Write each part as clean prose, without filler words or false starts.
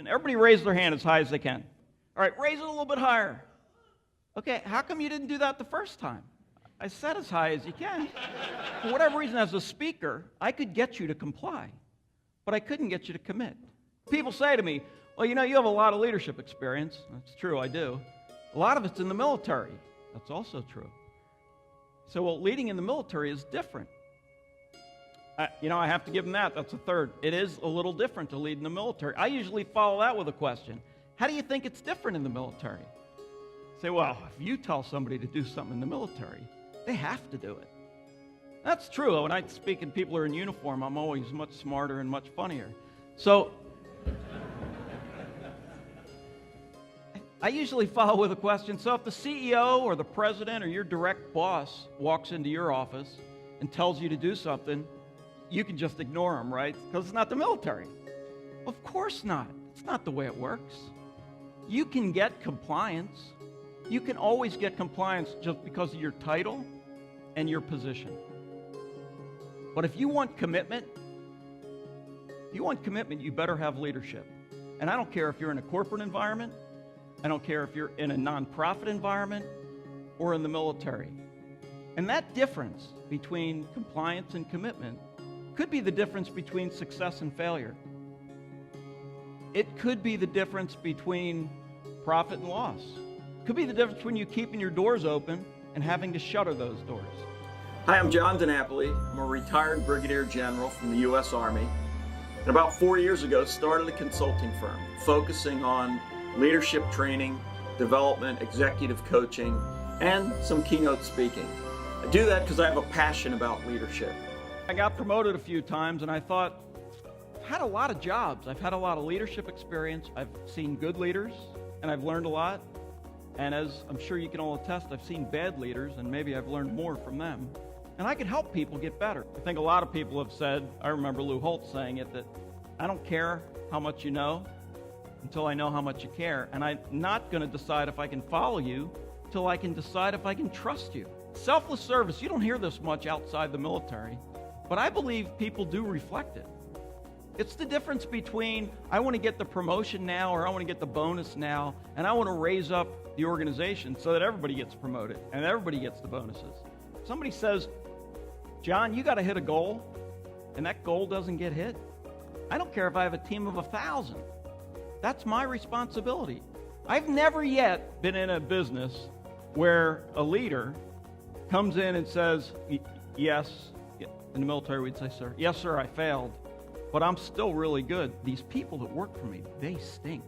Everybody raise their hand as high as they can. All right, raise it a little bit higher. Okay, how come you didn't do that the first time? I said as high as you can. For whatever reason, as a speaker, I could get you to comply, but I couldn't get you to commit. People say to me, well, you know, you have a lot of leadership experience. That's true, I do. A lot of it's in the military. That's also true. So, well, leading in the military is different. I have to give them that. That's a third. It is a little different to lead in the military. I usually follow that with a question. How do you think it's different in the military? Say, well, if you tell somebody to do something in the military, they have to do it. That's true. When I speak and people are in uniform, I'm always much smarter and much funnier. So I usually follow with a question. So if the CEO or the president or your direct boss walks into your office and tells you to do something, you can just ignore them, right? Because it's not the military. Of course not. It's not the way it works. You can get compliance. You can always get compliance just because of your title and your position. But if you want commitment, you better have leadership. And I don't care if you're in a corporate environment. I don't care if you're in a nonprofit environment or in the military. And that difference between compliance and commitment could be the difference between success and failure. It could be the difference between profit and loss. It could be the difference between you keeping your doors open and having to shutter those doors. Hi, I'm John DiNapoli. I'm a retired Brigadier General from the U.S. Army. And about 4 years ago, started a consulting firm focusing on leadership training, development, executive coaching, and some keynote speaking. I do that because I have a passion about leadership. I got promoted a few times, and I thought, I've had a lot of jobs. I've had a lot of leadership experience. I've seen good leaders, and I've learned a lot. And as I'm sure you can all attest, I've seen bad leaders, and maybe I've learned more from them. And I can help people get better. I think a lot of people have said, I remember Lou Holtz saying it, that I don't care how much you know until I know how much you care. And I'm not going to decide if I can follow you till I can decide if I can trust you. Selfless service, you don't hear this much outside the military, but I believe people do reflect it. It's the difference between I want to get the promotion now or I want to get the bonus now, and I want to raise up the organization so that everybody gets promoted and everybody gets the bonuses. Somebody says, John, you got to hit a goal, and that goal doesn't get hit. I don't care if I have a team of 1,000. That's my responsibility. I've never yet been in a business where a leader comes in and says, yes, in the military we'd say, sir, yes, sir, I failed, but I'm still really good. These people that work for me, they stink.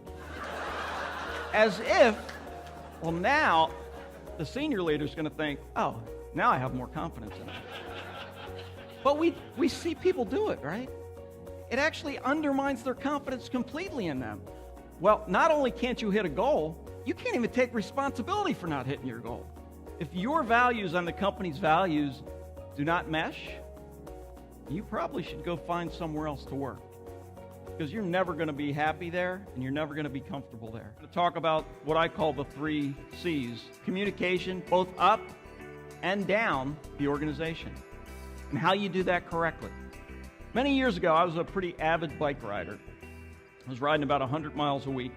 As if, well, now the senior leader's going to think, oh, now I have more confidence in it. But we see people do it, right? It actually undermines their confidence completely in them. Well, not only can't you hit a goal, you can't even take responsibility for not hitting your goal. If your values and the company's values do not mesh, you probably should go find somewhere else to work, because you're never going to be happy there and you're never going to be comfortable there. I'm going to talk about what I call the 3 C's. Communication, both up and down the organization, and how you do that correctly. Many years ago, I was a pretty avid bike rider. I was riding about 100 miles a week,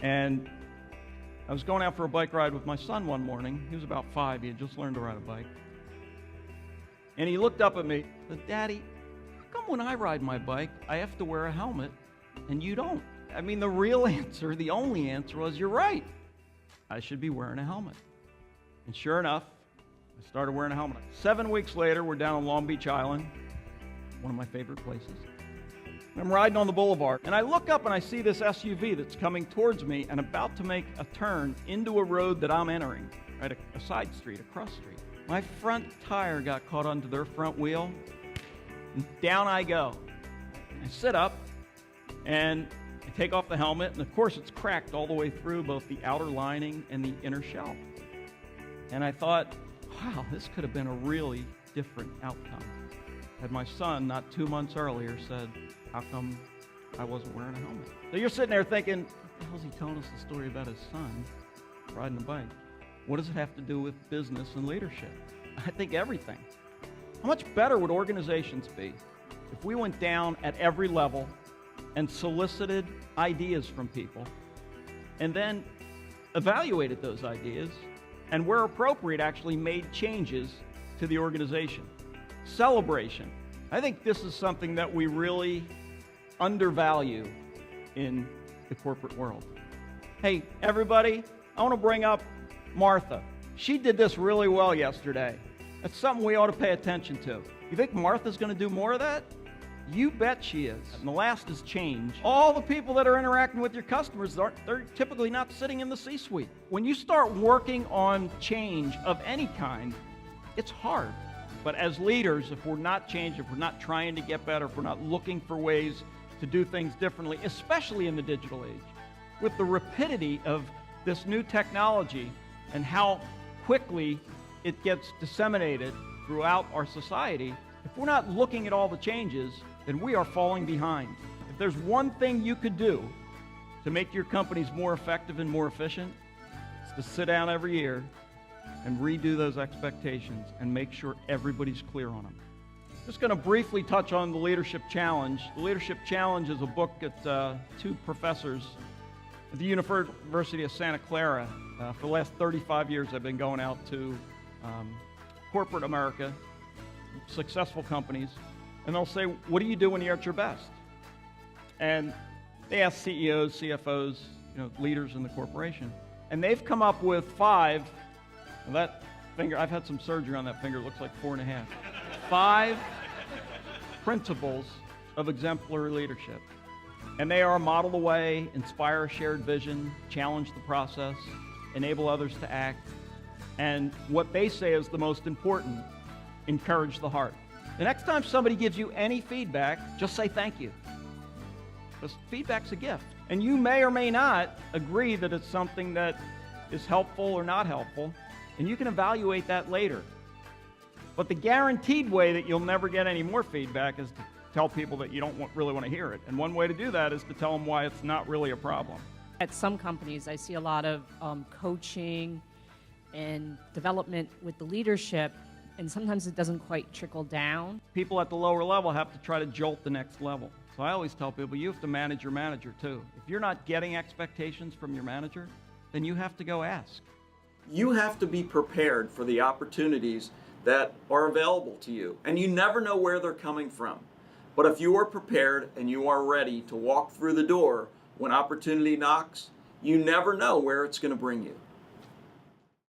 and I was going out for a bike ride with my son one morning. He was about 5. He had just learned to ride a bike. And he looked up at me and said, Daddy, how come when I ride my bike, I have to wear a helmet and you don't? I mean, the real answer, the only answer was, you're right. I should be wearing a helmet. And sure enough, I started wearing a helmet. 7 weeks later, we're down on Long Beach Island, one of my favorite places. I'm riding on the boulevard, and I look up and I see this SUV that's coming towards me and about to make a turn into a road that I'm entering, right, a side street, a cross street. My front tire got caught onto their front wheel, and down I go. I sit up, and I take off the helmet, and of course it's cracked all the way through, both the outer lining and the inner shell. And I thought, wow, this could have been a really different outcome had my son, not 2 months earlier, said, how come I wasn't wearing a helmet? So you're sitting there thinking, what the hell's he telling us the story about his son riding a bike? What does it have to do with business and leadership? I think everything. How much better would organizations be if we went down at every level and solicited ideas from people, and then evaluated those ideas, and where appropriate, actually made changes to the organization. Celebration. I think this is something that we really undervalue in the corporate world. Hey, everybody, I want to bring up Martha. She did this really well yesterday. That's something we ought to pay attention to. You think Martha's going to do more of that? You bet she is. And the last is change. All the people that are interacting with your customers, they're typically not sitting in the C-suite. When you start working on change of any kind, it's hard. But as leaders, if we're not changing, if we're not trying to get better, if we're not looking for ways to do things differently, especially in the digital age, with the rapidity of this new technology and how quickly it gets disseminated throughout our society, if we're not looking at all the changes, then we are falling behind. If there's one thing you could do to make your companies more effective and more efficient, it's to sit down every year and redo those expectations and make sure everybody's clear on them. Just going to briefly touch on the Leadership Challenge. The Leadership Challenge is a book that two professors at the University of Santa Clara. For the last 35 years, I've been going out to corporate America, successful companies, and they'll say, what do you do when you're at your best? And they ask CEOs, CFOs, leaders in the corporation. And they've come up with 5, well, that finger, I've had some surgery on that finger, it looks like 4.5. 5 principles of exemplary leadership. And they are model the way, inspire a shared vision, challenge the process, enable others to act, and what they say is the most important, encourage the heart. The next time somebody gives you any feedback, just say thank you. Because feedback's a gift. And you may or may not agree that it's something that is helpful or not helpful, and you can evaluate that later. But the guaranteed way that you'll never get any more feedback is to tell people that you don't really want to hear it. And one way to do that is to tell them why it's not really a problem. At some companies, I see a lot of coaching and development with the leadership, and sometimes it doesn't quite trickle down. People at the lower level have to try to jolt the next level. So I always tell people, you have to manage your manager too. If you're not getting expectations from your manager, then you have to go ask. You have to be prepared for the opportunities that are available to you, and you never know where they're coming from. But if you are prepared and you are ready to walk through the door when opportunity knocks, you never know where it's going to bring you.